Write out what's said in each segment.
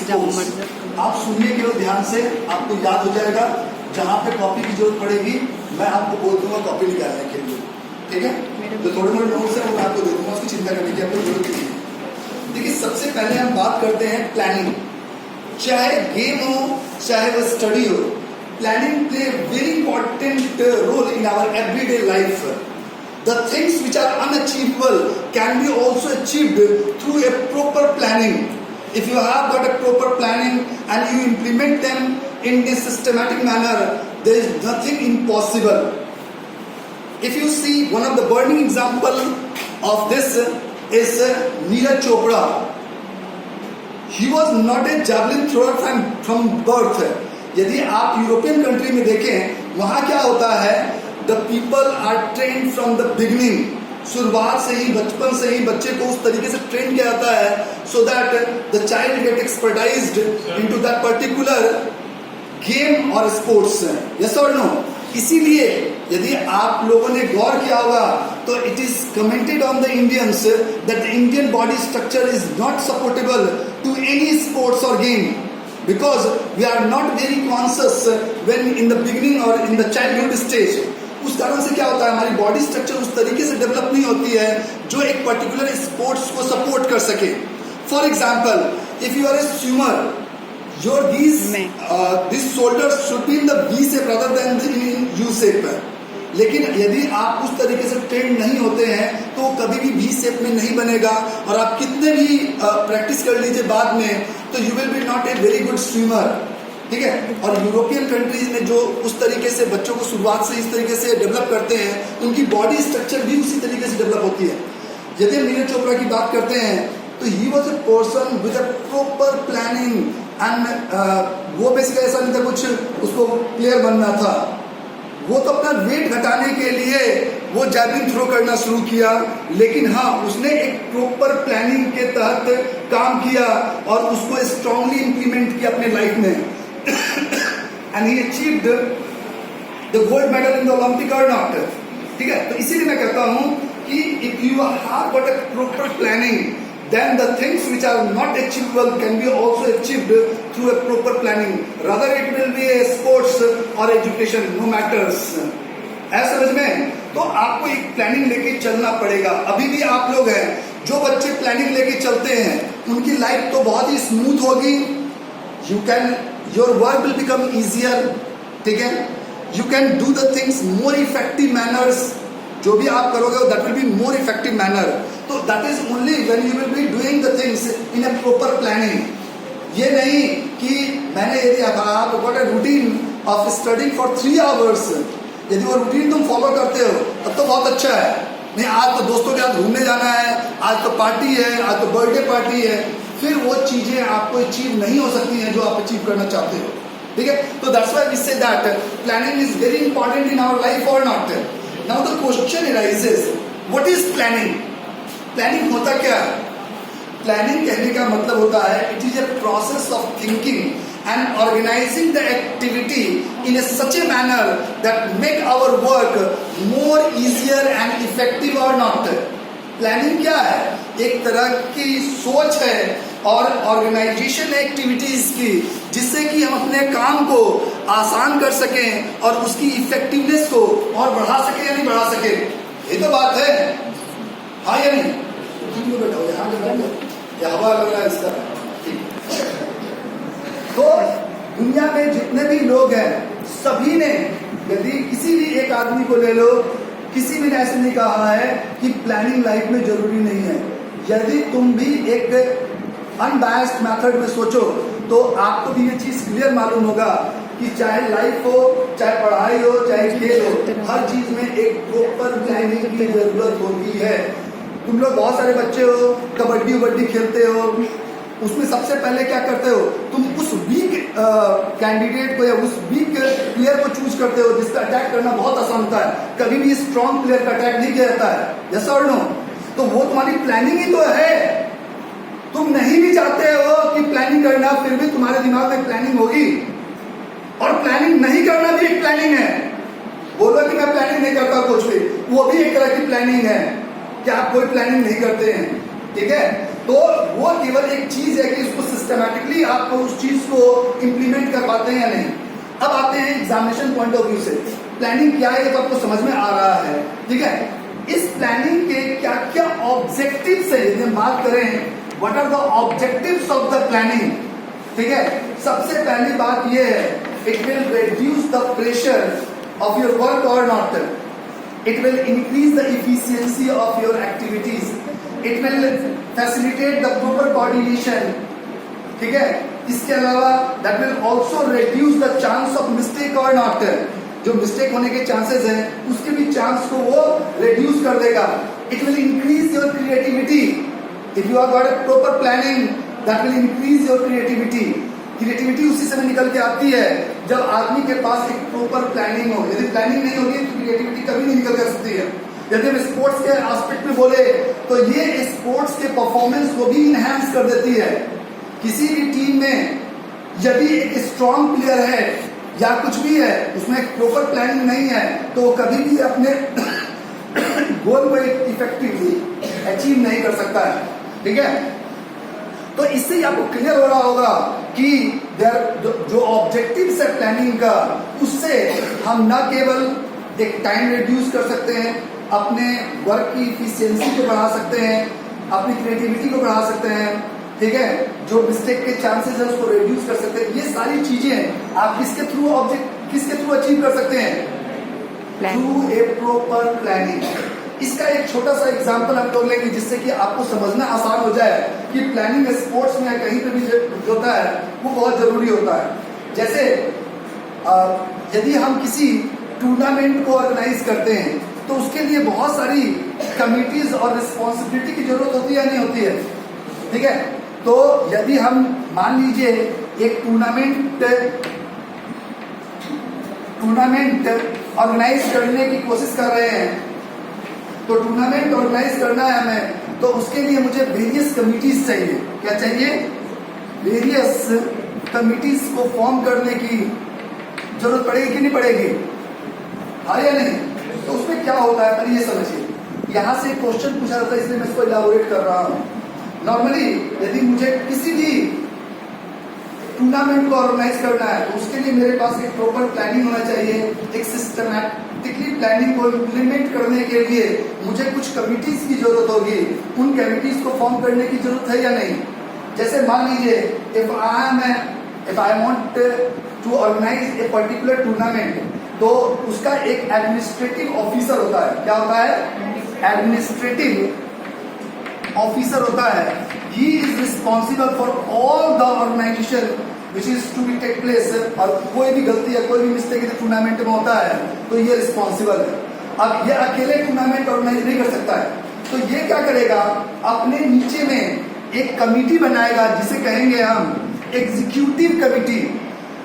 Sports. आप सुनिए केवल ध्यान से, आपको याद हो जाएगा। जहाँ पे कॉपी की जरूरत पड़ेगी मैं आपको बोल दूंगा कॉपी निकालने के लिए, ठीक है? जो थोड़े मोटे नोट्स हैं वो मैं आपको दे दूंगा, उसकी चिंता करने की आपको जरूरत नहीं है। देखिए, सबसे पहले हम बात करते हैं प्लानिंग। चाहे गेम हो चाहे वो स्टडी हो, planning play very important role in our everyday life. The things which are unachievable can be also achieved through a proper planning. If you have got a proper planning and you implement them in this systematic manner, there is nothing impossible. If you see, one of the burning example of this is Neeraj Chopra. He was not a javelin thrower from birth. यदि आप European country में देखें, वहां क्या होता है, the people are train from the beginning. शुरुआत से ही, बचपन से ही बच्चे को उस तरीके से ट्रेन किया जाता है so that the child get expertized into that particular game और स्पोर्ट्स। यस और नो? इसीलिए यदि आप लोगों ने गौर किया होगा तो it is commented on the Indians that the Indian body structure is not supportable to any sports और game because we are not very conscious when in the beginning or in the childhood stage. उस कारण से क्या होता है, हमारी body structure उस तरीके से डेवलप नहीं होती है जो एक पर्टिकुलर स्पोर्ट्स को सपोर्ट कर सके। For example, if you are a swimmer, your this shoulders should be in the V shape rather than in U shape. लेकिन यदि आप उस तरीके से ट्रेन नहीं होते हैं तो कभी भी वी शेप में नहीं बनेगा, और आप कितने भी प्रैक्टिस कर लीजिए बाद में तो you will be not a very good swimmer, ठीक है? और यूरोपियन कंट्रीज में जो उस तरीके से बच्चों को शुरुआत से इस तरीके से डेवलप करते हैं, उनकी बॉडी स्ट्रक्चर भी उसी तरीके से डेवलप होती है। यदि हम नीरज चोपड़ा की बात करते हैं तो he was a person with a proper planning and वो बेसिकली ऐसा नहीं था कुछ उसको प्लेयर बनना था, वो तो अपना वेट घटाने के लिए वो जैवलिन थ्रो करना शुरू किया। लेकिन हाँ, उसने एक प्रॉपर प्लानिंग के तहत काम किया और उसको स्ट्रांगली इंप्लीमेंट किया अपने लाइफ में and he achieved the gold medal in the Olympic और नॉट, ठीक है? तो इसीलिए मैं कहता हूं कि if you have got a proper planning, then the things which are not achievable can be also achieved through a proper planning. Rather it will be a sports or education, no matters. ऐसा समझ में? तो आपको एक planning लेके चलना पड़ेगा। अभी भी आप लोग हैं जो बच्चे प्लानिंग लेके चलते हैं, उनकी लाइफ तो बहुत ही स्मूथ होगी। your work will become easier, ठीक है? You can do the things more effective manners. जो भी आप करोगे that will be more effective manner. तो that is only when you will be doing the things in a proper planning. ये नहीं कि मैंने यदि आप got a routine of studying for 3 hours, यदि वो रूटीन तुम फॉलो करते हो तब तो बहुत अच्छा है। नहीं, आज तो दोस्तों के साथ घूमने जाना है, आज तो पार्टी है, आज तो बर्थडे पार्टी है, फिर वो चीजें आपको अचीव नहीं हो सकती हैं जो आप अचीव करना चाहते हो, ठीक है? तो that's why we say that planning is very important in our life और not. Now the question arises, what is planning? Planning होता क्या है? प्लानिंग कहने का मतलब होता है it is a process of thinking and organizing the activity in a such a manner that make our work more easier and effective or not. Planning क्या है? एक तरह की सोच है और ऑर्गेनाइजेशन एक्टिविटीज की, जिससे कि हम अपने काम को आसान कर सकें और उसकी इफेक्टिवनेस को और बढ़ा सकें या नहीं बढ़ा सकें। ये तो बात है, हाँ या नहीं? यहाँ हवा लग रहा है इसका, ठीक। तो दुनिया में जितने भी लोग हैं सभी ने, यदि किसी भी एक आदमी को ले लो, किसी ने ऐसे नहीं कहा है कि प्लानिंग लाइफ में जरूरी नहीं है। यदि तुम भी एक अनबायस्ड मेथड में सोचो तो आपको भी ये चीज क्लियर मालूम होगा कि चाहे लाइफ हो, चाहे पढ़ाई हो, चाहे खेल हो, हर चीज में एक प्रॉपर प्लानिंग की जरूरत होती है। तुम लोग बहुत सारे बच्चे हो, कबड्डी वबड्डी खेलते हो, उसमें सबसे पहले क्या करते हो? तुम उस वीक कैंडिडेट को या उस वीक प्लेयर को चूज करते हो जिसका अटैक करना बहुत आसान होता है। कभी भी स्ट्रॉन्ग प्लेयर का अटैक नहीं किया जाता है, यस और नो? तो वो तुम्हारी प्लानिंग ही तो है। तुम नहीं भी चाहते हो कि प्लानिंग करना, फिर भी तुम्हारे दिमाग में प्लानिंग होगी। और प्लानिंग नहीं करना भी एक प्लानिंग है। बोलो कि मैं प्लानिंग नहीं करता कुछ भी, वो भी एक तरह की प्लानिंग है कि आप कोई प्लानिंग नहीं करते हैं, ठीक है? तो वो केवल एक चीज है कि उसको सिस्टमैटिकली आप उस चीज को इंप्लीमेंट कर पाते हैं या नहीं। अब आते हैं एग्जामिनेशन पॉइंट ऑफ व्यू से, प्लानिंग क्या है ये तो आपको समझ में आ रहा है, ठीक है। इस प्लानिंग के क्या क्या ऑब्जेक्टिव्स है, यदि हम बात करें what are the objectives of the planning, ठीक है। सबसे पहली बात ये है, it will reduce the pressure of your work और not, it will increase the efficiency of your activities, it will facilitate the proper coordination, ठीक है। इसके अलावा that will also reduce the chance of mistake और not, जो mistake होने के chances हैं उसके भी चांस को वो रिड्यूस कर देगा। It will increase your creativity, if you are got a proper planning that will increase your creativity. Creativity उसी समय निकल के आती है जब आदमी के पास एक प्रॉपर प्लानिंग हो। यदि प्लानिंग नहीं होगी तो क्रिएटिविटी कभी नहीं निकल कर सकती है। यदि हम स्पोर्ट्स के एस्पेक्ट में बोले तो ये स्पोर्ट्स के परफॉर्मेंस को भी इनहैंस कर देती है। किसी भी टीम में यदि एक स्ट्रॉन्ग प्लेयर है या कुछ भी है, उसमें एक प्रॉपर प्लानिंग नहीं है तो वो कभी भी अपने गोल को इफेक्टिवली अचीव नहीं कर सकता है, ठीक है। तो इससे आपको क्लियर हो रहा होगा कि जो ऑब्जेक्टिव्स है प्लानिंग का, उससे हम न केवल एक टाइम रिड्यूस कर सकते हैं, अपने वर्क की इफिशियंसी को बढ़ा सकते हैं, अपनी क्रिएटिविटी को बढ़ा सकते हैं, ठीक है, जो मिस्टेक के चांसेस है उसको रिड्यूस कर सकते हैं। ये सारी चीजें आप किसके थ्रू अचीव कर सकते हैं? Through a proper planning. इसका एक छोटा सा एग्जांपल हम लोग लेंगे जिससे कि आपको समझना आसान हो जाए कि प्लानिंग स्पोर्ट्स में कहीं पे भी होता है वो बहुत जरूरी होता है। जैसे यदि हम किसी टूर्नामेंट को ऑर्गेनाइज करते हैं तो उसके लिए बहुत सारी कमिटीज और रिस्पॉन्सिबिलिटी की जरूरत होती है, नहीं होती है, ठीक है। तो यदि हम मान लीजिए एक टूर्नामेंट ऑर्गेनाइज करने की कोशिश कर रहे हैं, तो टूर्नामेंट ऑर्गेनाइज करना है हमें, तो उसके लिए मुझे वेरियस कमिटीज चाहिए। क्या चाहिए? वेरियस कमिटीज को फॉर्म करने की जरूरत पड़ेगी कि नहीं पड़ेगी? हाँ या नहीं? तो उसमें क्या होता है पहले ये समझिए। यहां से क्वेश्चन पूछा जाता है इसलिए मैं इसको इलाबोरेट कर रहा हूं। नॉर्मली यदि मुझे किसी भी टूर्नामेंट को ऑर्गेनाइज करना है तो उसके लिए मेरे पास एक प्रॉपर प्लानिंग होना चाहिए। एक सिस्टमैटिकली प्लानिंग को इम्प्लीमेंट करने के लिए मुझे कुछ कमिटीज की जरूरत होगी। उन कमिटीज को फॉर्म करने की जरूरत है या नहीं? जैसे मान लीजिए if I want to organise a particular tournament, तो उसका एक एडमिनिस्ट्रेटिव ऑफिसर होता है। क्या होता है? एडमिनिस्ट्रेटिव ऑफिसर होता है। He is responsible for all the organisation which is to be take place. और कोई भी गलती या कोई भी मिस्टेक यदि टूर्नामेंट में होता है तो ये रिस्पॉन्सिबल है। अब ये अकेले टूर्नामेंट ऑर्गेनाइज नहीं कर सकता है, तो ये क्या करेगा? अपने नीचे में एक कमिटी बनाएगा जिसे कहेंगे हम एग्जीक्यूटिव कमिटी।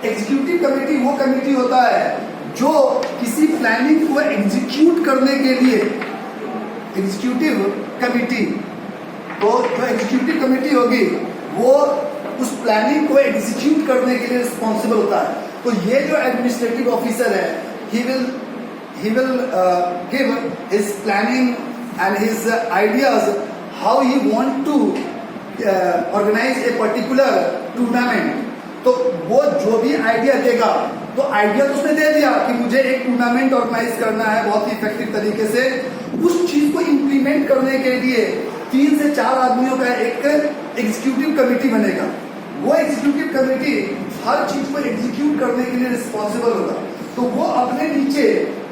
एग्जीक्यूटिव कमिटी वो कमिटी होता है जो किसी प्लानिंग को एग्जीक्यूट करने के लिए, एग्जीक्यूटिव कमिटी, तो जो एग्जीक्यूटिव कमिटी होगी वो उस प्लानिंग को एग्जीक्यूट करने के लिए रिस्पॉन्सिबल होता है। तो ये जो एडमिनिस्ट्रेटिव ऑफिसर है, he will give his planning and his ideas how he want to organize a particular tournament। तो वो जो भी आइडिया देगा, तो आइडिया तो उसने दे दिया कि मुझे एक टूर्नामेंट ऑर्गेनाइज करना है बहुत ही इफेक्टिव तरीके से। उस चीज को इंप्लीमेंट करने के लिए 3 से 4 आदमियों का एक एग्जीक्यूटिव कमेटी बनेगा। वो एग्जीक्यूटिव कमेटी हर चीज को एग्जीक्यूट करने के लिए रिस्पॉन्सिबल होगा। तो वो अपने नीचे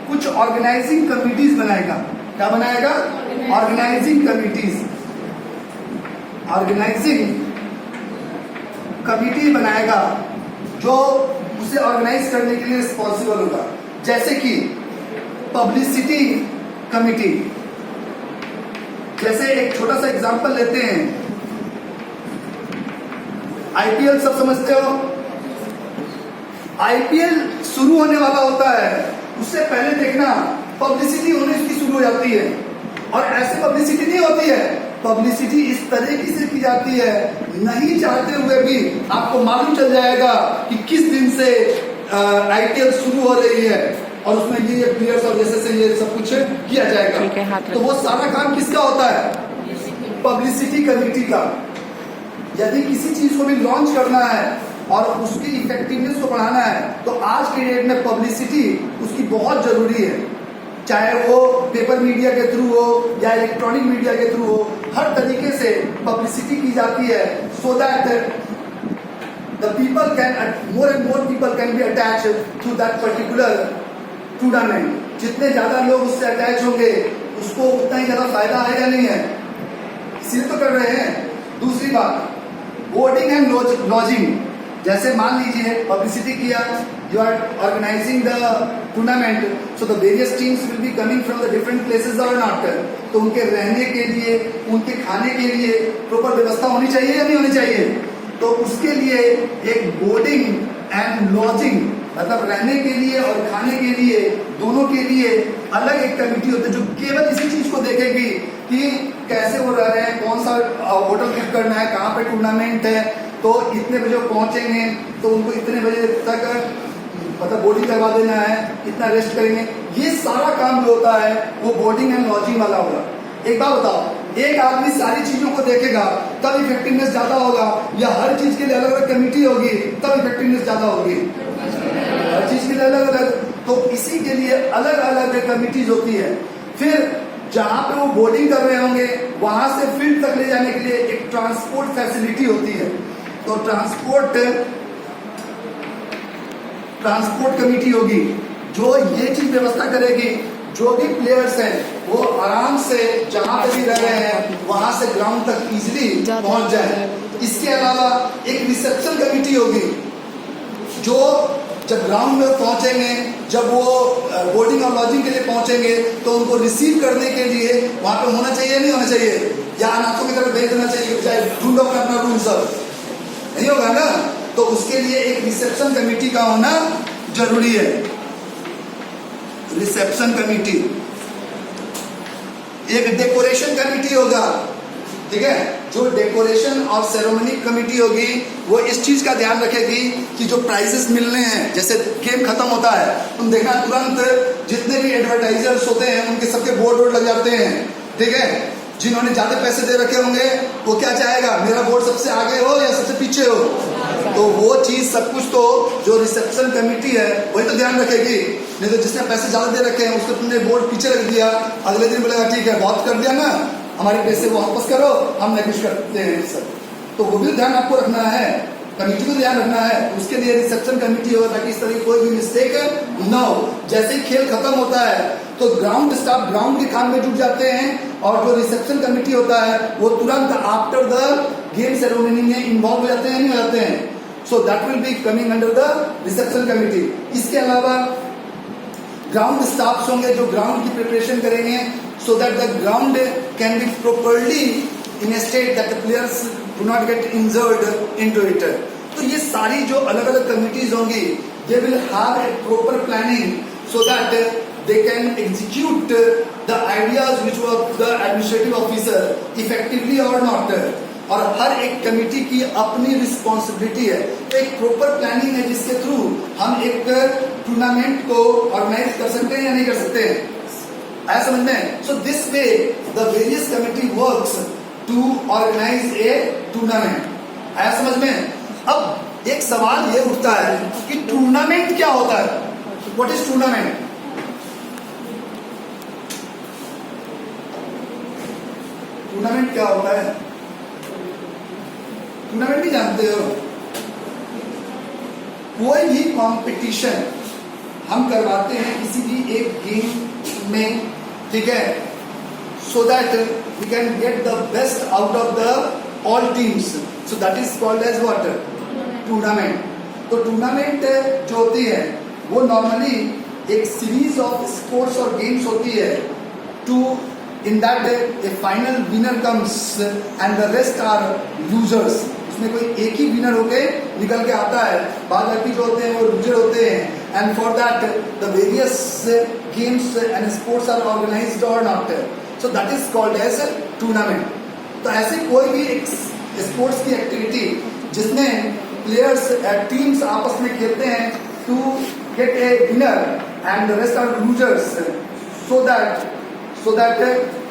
कुछ ऑर्गेनाइजिंग कमिटीज बनाएगा। क्या बनाएगा? ऑर्गेनाइजिंग कमिटीज, ऑर्गेनाइजिंग कमिटी बनाएगा जो उसे ऑर्गेनाइज करने के लिए रिस्पॉन्सिबल होगा। जैसे कि पब्लिसिटी कमिटी। जैसे एक छोटा सा एग्जांपल लेते हैं, आईपीएल सब समझते हो। आईपीएल शुरू होने वाला होता है, उससे पहले देखना पब्लिसिटी होने की शुरू हो जाती है। और ऐसे पब्लिसिटी नहीं होती है, पब्लिसिटी इस तरीके से की जाती है, नहीं चाहते हुए भी आपको मालूम चल जाएगा कि किस दिन से आईपीएल शुरू हो रही है और उसमें ये प्लेयर्स और जैसे से ये सब कुछ किया जाएगा। तो वो सारा काम किसका होता है? पब्लिसिटी कमेटी का। यदि किसी चीज को भी लॉन्च करना है और उसकी इफेक्टिवनेस को बढ़ाना है तो आज के डेट में पब्लिसिटी उसकी बहुत जरूरी है, चाहे वो पेपर मीडिया के थ्रू हो या इलेक्ट्रॉनिक मीडिया के थ्रू हो, हर तरीके से पब्लिसिटी की जाती है so that the people can more and more people can be attach to that particular tournament. जितने ज्यादा लोग उससे अटैच होंगे उसको उतना ही ज्यादा फायदा आएगा नहीं है, इसीलिए तो कर रहे हैं। दूसरी बात, बोर्डिंग एंड लॉजिंग, जैसे मान लीजिए पब्लिसिटी किया, you are organising the tournament, so the various teams will be coming from the different places और नॉट, तो उनके रहने के लिए, उनके खाने के लिए प्रॉपर व्यवस्था होनी चाहिए या नहीं होनी चाहिए? तो उसके लिए एक बोर्डिंग एंड लॉजिंग, मतलब रहने के लिए और खाने के लिए, दोनों के लिए अलग एक कमेटी होती है जो केवल इसी चीज को देखेगी कि कैसे वो रह रहे हैं, कौन सा होटल बुक करना है, कहाँ पे टूर्नामेंट है, तो इतने बजे पहुंचेंगे तो उनको इतने बजे तक मतलब बोर्डिंग करवा देना है, इतना रेस्ट करेंगे। ये सारा काम जो होता है वो बोर्डिंग एंड लॉजिंग वाला होगा। एक बात बताओ, एक आदमी सारी चीजों को देखेगा तब इफेक्टिवनेस ज्यादा होगा, या हर चीज के लिए अलग अलग कमेटी होगी तब इफेक्टिवनेस ज्यादा होगी? हर चीज के लिए अलग अलग, तो इसी के लिए अलग अलग कमिटीज होती है। फिर जहां पे वो बोर्डिंग कर रहे होंगे वहां से फील्ड तक ले जाने के लिए एक ट्रांसपोर्ट फैसिलिटी होती है, तो ट्रांसपोर्ट कमेटी होगी जो ये चीज व्यवस्था करेगी, जो भी प्लेयर्स हैं वो आराम से जहां पे भी रह रहे हैं वहां से ग्राउंड तक इजीली पहुंच जाए। इसके अलावा एक रिसेप्शन कमेटी होगी जो जब ग्राउंड में पहुंचेंगे, जब वो बोर्डिंग और लॉजिंग के लिए पहुंचेंगे तो उनको रिसीव करने के लिए वहां पे होना चाहिए नहीं होना चाहिए, या अनाथों की तरफ भेज देना चाहिए, चाहे ढूंढो अपना रूम सब नहीं होगा ना, तो उसके लिए एक रिसेप्शन कमेटी का होना जरूरी है। रिसेप्शन कमेटी, एक डेकोरेशन कमेटी होगा, ठीक है, जो डेकोरेशन और सेरेमनी कमेटी होगी वो इस चीज का ध्यान रखेगी कि जो प्राइजेस मिलने हैं, जैसे गेम खत्म होता है तुम देखना तुरंत जितने भी एडवर्टाइजर्स होते हैं उनके सबके बोर्ड लग जाते हैं, ठीक है। जिन्होंने ज्यादा पैसे दे रखे होंगे वो क्या चाहेगा, मेरा बोर्ड सबसे आगे हो या सबसे पीछे हो, तो वो चीज सब कुछ तो जो रिसेप्शन कमेटी है वही तो ध्यान रखेगी। नहीं तो जिसने पैसे ज्यादा दे रखे हैं उसको तुमने बोर्ड पीछे रख दिया, अगले दिन बोलेगा ठीक है बहुत कर दिया ना, हमारे पैसे वापस करो, हम नहीं कुछ करते हैं सब, तो वो भी ध्यान आपको रखना है, कमेटी को ध्यान रखना है। उसके लिए रिसेप्शन कमेटी हो ताकि इस तरह की कोई भी मिस्टेक न हो। जैसे ही खेल खत्म होता है तो ग्राउंड स्टाफ ग्राउंड के काम में जुट जाते हैं और जो रिसेप्शन कमेटी होता है वो तुरंत आफ्टर द गेम सेरेमनी में इन्वॉल्व हो जाते हैं, नहीं हो जाते हैं, so that will be coming under the reception committee. इसके अलावा ग्राउंड स्टाफ होंगे जो ग्राउंड की प्रिपरेशन करेंगे so that the ground can be properly in a state that the players do not get injured into it. तो ये सारी जो अलग अलग कमिटीज होंगी they will have a proper planning so that they can execute the ideas which were the administrative officer effectively or not. और हर एक committee की अपनी रिस्पॉन्सिबिलिटी है, तो एक प्रॉपर प्लानिंग है जिसके थ्रू हम एक टूर्नामेंट को ऑर्गेनाइज कर सकते हैं या नहीं कर सकते हैं, आया समझ में। So this way the various committee works to organise a tournament, आया समझ में। अब एक सवाल ये उठता है कि टूर्नामेंट क्या होता है, व्हाट इज टूर्नामेंट? टूर्नामेंट क्या होता है? टूर्नामेंट भी जानते हो, कोई भी कंपटीशन हम करवाते हैं किसी भी एक गेम में, ठीक है, so that we can get the best out of the all teams, so that is called as what, tournament. तो टूर्नामेंट जो होती है वो नॉर्मली एक सीरीज ऑफ स्पोर्ट्स और गेम्स होती है, to in that a final winner comes and the rest are losers. उसमें कोई एक ही विनर होके निकल के आता है, बाद बाकी जो होते हैं वो लूजर होते हैं, and for that the various games and sports are organized or not, so that is called as a tournament. तो ऐसे कोई भी एक स्पोर्ट्स की एक्टिविटी जिसमें प्लेयर्स टीम्स आपस में खेलते हैं to get a winner and the rest are losers, so that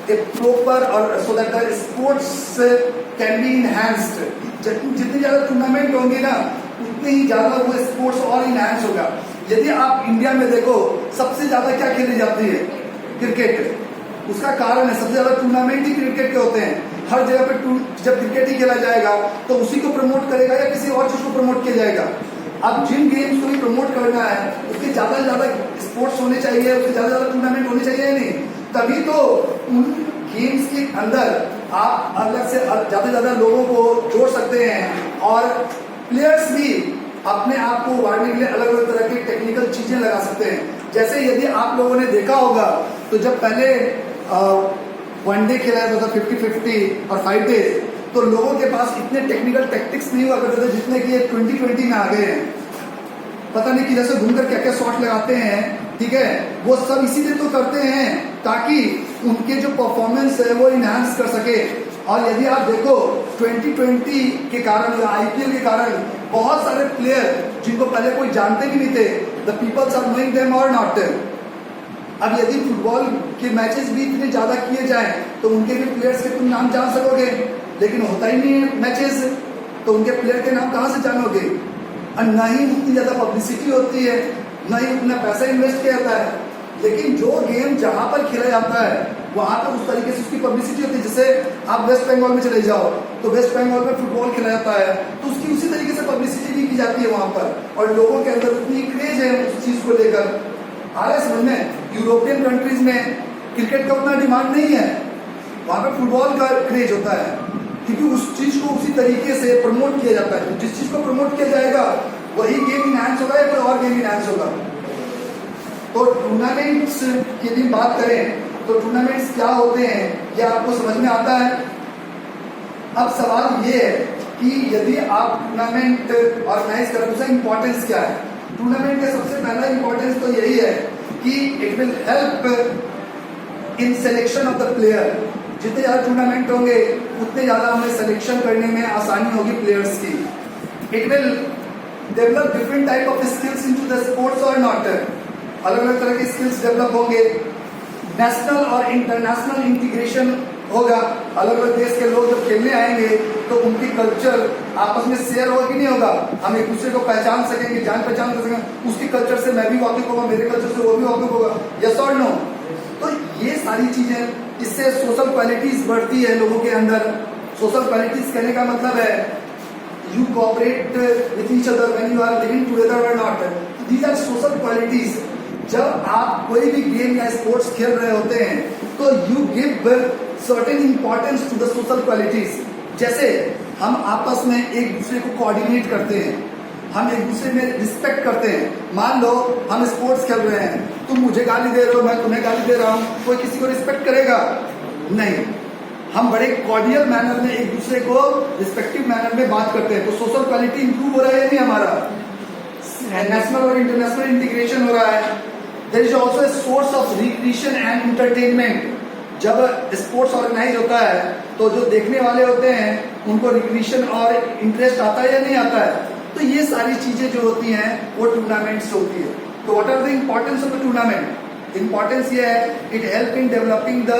a proper or so that the sports can be enhanced जितनी ज़्यादा टूर्नामेंट होंगे ना उतनी ही ज़्यादा वो स्पोर्ट्स और इनहैंस होगा। यदि आप इंडिया में देखो सबसे ज़्यादा क्या खेली जाती है, क्रिकेट। उसका कारण है सबसे ज़्यादा टूर्नामेंट ही क्रिकेट के होते हैं। हर जगह पे जब क्रिकेट ही खेला जाएगा तो उसी को प्रमोट करेगा या किसी और चीज़ को प्रमोट किया जाएगा। अब जिन गेम्स को भी प्रमोट करना है उसके ज़्यादा से ज़्यादा स्पोर्ट्स होने चाहिए, उसके ज़्यादा से ज़्यादा टूर्नामेंट होने चाहिए या नहीं, तभी तो उन गेम्स के अंदर आप अलग से ज़्यादा से ज़्यादा लोगों को जोड़ सकते हैं और प्लेयर्स भी अपने आप को उभारने के लिए अलग अलग तरह की टेक्निकल चीजें लगा सकते हैं। जैसे यदि आप लोगों ने देखा होगा तो जब पहले वनडे खेला जाता था 50-50 और 5 डेज, तो लोगों के पास इतने टेक्निकल टैक्टिक्स नहीं हुआ करते थे जितने कि 2020 में आ गए हैं। पता नहीं कि जैसे घूमकर क्या क्या शॉट लगाते हैं, ठीक है, वो सब इसीलिए तो करते हैं ताकि उनके जो परफॉर्मेंस है वो इनहांस कर सके। और यदि आप देखो 2020 के कारण या आईपीएल के कारण बहुत सारे प्लेयर जिनको पहले कोई जानते भी नहीं थे, the peoples are knowing them और नॉट। अब यदि फुटबॉल के मैचेस भी इतने ज्यादा किए जाएं तो उनके भी प्लेयर्स के तुम नाम जान सकोगे, लेकिन होता ही नहीं है मैचेस, तो उनके प्लेयर के नाम कहाँ से जानोगे। और न ही उतनी ज्यादा पब्लिसिटी होती है, न ही उतना पैसा इन्वेस्ट किया जाता है। लेकिन जो गेम जहां पर खेला जाता है वहां पर उस तरीके से उसकी पब्लिसिटी होती है। जैसे आप वेस्ट बंगाल में चले जाओ तो वेस्ट बंगाल में फुटबॉल खेला जाता है तो उसकी उसी तरीके से पब्लिसिटी भी की जाती है वहां पर, और लोगों के अंदर उतनी क्रेज है उस चीज को लेकर। आ रहा है समझ में? यूरोपियन कंट्रीज में क्रिकेट का उतना डिमांड नहीं है, वहां पर फुटबॉल का क्रेज होता है क्योंकि उस चीज को उसी तरीके से प्रमोट किया जाता है। जिस चीज को प्रमोट किया जाएगा वही गेम इनहैंस होगा या कोई और गेम इनहैंस होगा। तो टूर्नामेंट्स की यदि बात करें तो टूर्नामेंट्स क्या होते हैं ये आपको समझ में आता है। अब सवाल ये है कि यदि आप टूर्नामेंट ऑर्गेनाइज करें उसका इंपॉर्टेंस क्या है। टूर्नामेंट का सबसे पहला इंपॉर्टेंस तो यही है कि it will help in selection of the player. जितने ज्यादा टूर्नामेंट होंगे उतने ज्यादा हमें सिलेक्शन करने में आसानी होगी प्लेयर्स की। It will develop different type of skills into the sports और नॉट। अलग अलग तरह के स्किल्स डेवलप होंगे। नेशनल और इंटरनेशनल इंटीग्रेशन होगा। अलग अलग देश के लोग जब खेलने आएंगे तो उनकी कल्चर आपस में शेयर होगा कि नहीं होगा, हम एक दूसरे को पहचान सकेंगे, जान पहचान कर सकेंगे। उसकी कल्चर से मैं भी वाकिफ होगा, मेरे कल्चर से वो भी वाकिफ होगा, यस और नो। तो ये सारी चीजें, इससे सोशल क्वालिटीज बढ़ती है लोगों के अंदर। सोशल क्वालिटीज कहने का मतलब है you cooperate with each other when you are living together और not. These are social qualities. जब आप कोई भी गेम या स्पोर्ट्स खेल रहे होते हैं तो you give certain importance to the social qualities. जैसे हम आपस में एक दूसरे को कोऑर्डिनेट करते हैं, हम एक दूसरे में रिस्पेक्ट करते हैं। मान लो हम स्पोर्ट्स खेल रहे हैं, तुम मुझे गाली दे रहे हो, मैं तुम्हें गाली दे रहा हूं, कोई किसी को रिस्पेक्ट करेगा नहीं। हम बड़े कॉर्डियल मैनर में एक दूसरे को रिस्पेक्टिव मैनर में बात करते हैं। तो सोशल क्वालिटी इंप्रूव हो रहा है नहीं हमारा, नेशनल और इंटरनेशनल इंटीग्रेशन हो रहा है। There is also a source of recreation and entertainment. जब स्पोर्ट्स ऑर्गेनाइज होता है तो जो देखने वाले होते हैं उनको रिक्रिएशन और इंटरेस्ट आता है या नहीं आता है। तो ये सारी चीजें जो होती हैं वो टूर्नामेंट से होती है। तो what are the importance of the tournament? Importance ये है it help in developing the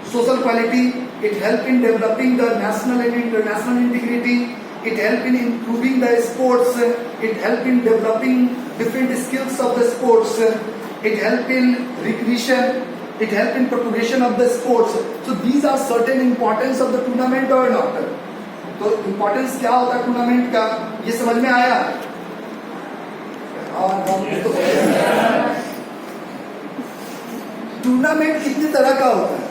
social quality, it help in developing the national and international integrity, it help in improving the sports, it help in developing different skills of the sports, it help in recreation, it help in propagation of the sports. So these are certain importance of the tournament or not. तो importance क्या होता है tournament का, ये समझ में आया? Tournament कितनी तरह का होता है?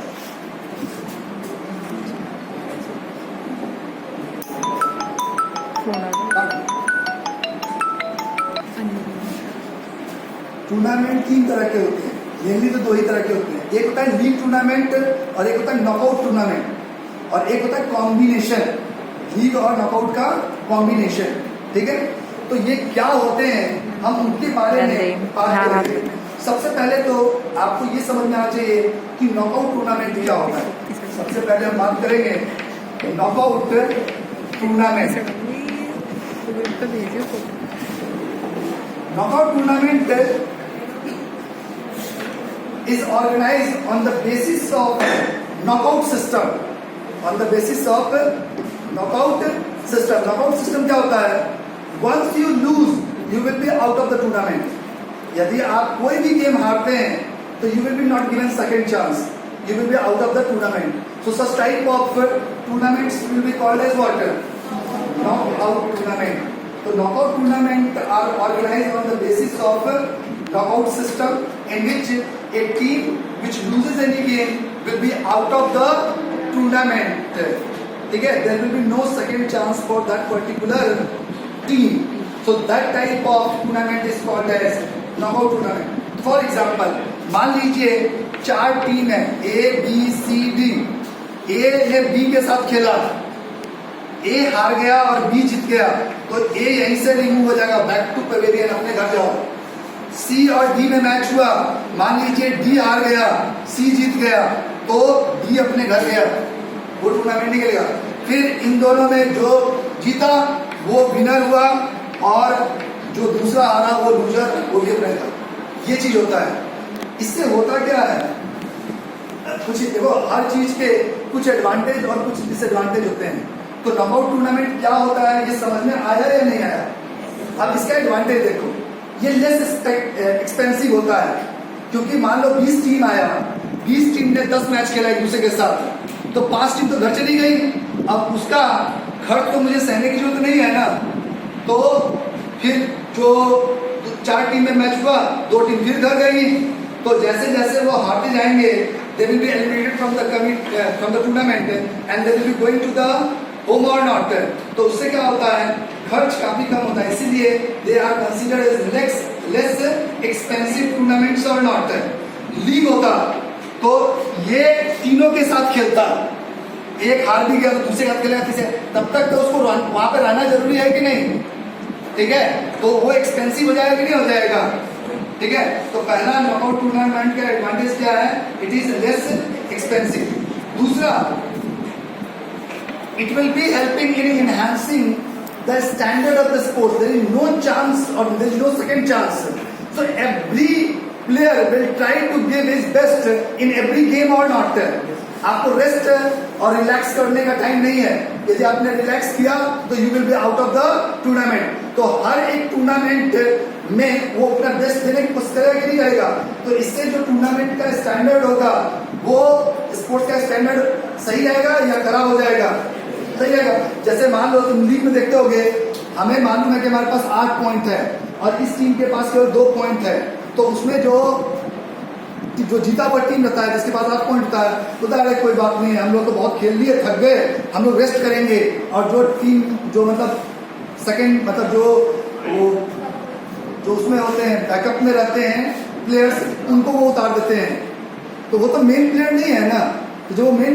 टूर्नामेंट 3 तरह के होते हैं, मेनली तो 2 ही तरह के होते हैं। एक होता है लीग टूर्नामेंट और एक होता है नॉकआउट टूर्नामेंट, और एक होता है कॉम्बिनेशन, लीग और नॉकआउट का कॉम्बिनेशन। ठीक है, तो ये क्या होते हैं हम उनके बारे में बात करेंगे। सबसे पहले तो आपको ये समझ में आना चाहिए कि नॉकआउट टूर्नामेंट क्या होता है। सबसे पहले हम बात करेंगे knockout tournament. Knockout tournament is organized on the basis of knockout system, on the basis of knockout system. Knockout system क्या होता है? Once you lose you will be out of the tournament. यदि आप कोई भी गेम हारते हैं तो you will be not given second chance, you will be out of the tournament. So such type of tournaments will be called as what? Knockout tournament. तो knockout tournament are organized on the basis of knockout system in which a team which loses any game will be out of the tournament. ठीक है? There will be no second chance for that particular team. So that type of tournament is called as knockout tournament. For example, मान लीजिए 4 team है A, B, C, D. A ने B के साथ खेला, A हार गया और B जीत गया, तो A यहीं से रिमूव हो जाएगा, बैक टू पवेलियन, अपने घर जाओ। सी और डी में मैच हुआ, मान लीजिए डी हार गया, सी जीत गया, तो डी अपने घर गया, वो टूर्नामेंट निकलेगा। फिर इन दोनों में जो जीता वो विनर हुआ और जो दूसरा हारा वो लूजर, वो भी अपने घर। ये चीज होता है। इससे होता क्या है? कुछ देखो, हर चीज के कुछ एडवांटेज और कुछ डिसएडवांटेज होते हैं। तो नॉकआउट टूर्नामेंट क्या होता है, ये समझ में आया या नहीं आया? अब इसका एडवांटेज देखो, ये लेस एक्सपेंसिव होता है, क्योंकि मान लो 20 टीम आया, 20 टीम ने 10 मैच खेला एक दूसरे के साथ, तो 5 टीम तो घर चली गई। अब उसका खर्च तो मुझे सहने की जरूरत नहीं है ना। तो फिर जो 4 टीम में मैच हुआ, 2 टीम फिर घर गई। तो जैसे जैसे वो हारते जाएंगे, they will be eliminated from the tournament and they will be going to the home और नॉट। तो उससे क्या होता है? खर्च काफी कम होता है, इसीलिए they are considered as less expensive tournaments और नॉट। लीग होता तो ये तीनों के साथ खेलता, एक हार भी गया तो दूसरे साथ खेलेगा, किसे तब तक तो उसको वहां पे रहना जरूरी है कि नहीं? ठीक है, तो वो एक्सपेंसिव हो जाएगा कि नहीं हो जाएगा? ठीक है, तो पहला नॉकआउट टूर्नामेंट का एडवांटेज क्या है? It is less expensive. दूसरा, it will be helping in enhancing the standard of the sport. There is no chance or there is no second chance. So every player will try to give his best in every game or not. आपको rest और relax करने का time नहीं है। यदि आपने relax किया तो you will be out of the tournament. तो हर एक टूर्नामेंट में वो अपना बेस्ट देने की कोशिश करेगा कि नहीं करेगा? तो इससे जो टूर्नामेंट का स्टैंडर्ड होगा, वो स्पोर्ट्स का स्टैंडर्ड सही रहेगा या खराब हो जाएगा? सही रहेगा। जैसे मान लो तुम लीग में देखते होगे, हमें मालूम है कि हमारे पास 8 पॉइंट है और इस टीम के पास केवल 2 पॉइंट है, तो उसमें जो जीता हुआ टीम रहता है, जिसके पास 8 पॉइंट होता है, तो अरे कोई बात नहीं है, हम लोग तो बहुत खेल लिए, थक गए, हम लोग रेस्ट करेंगे। और जो टीम जो मतलब सेकंड मतलब जो उसमें होते हैं, बैकअप में रहते हैं प्लेयर्स, उनको वो उतार देते हैं। तो वो तो मेन प्लेयर नहीं है ना, तो जो मेन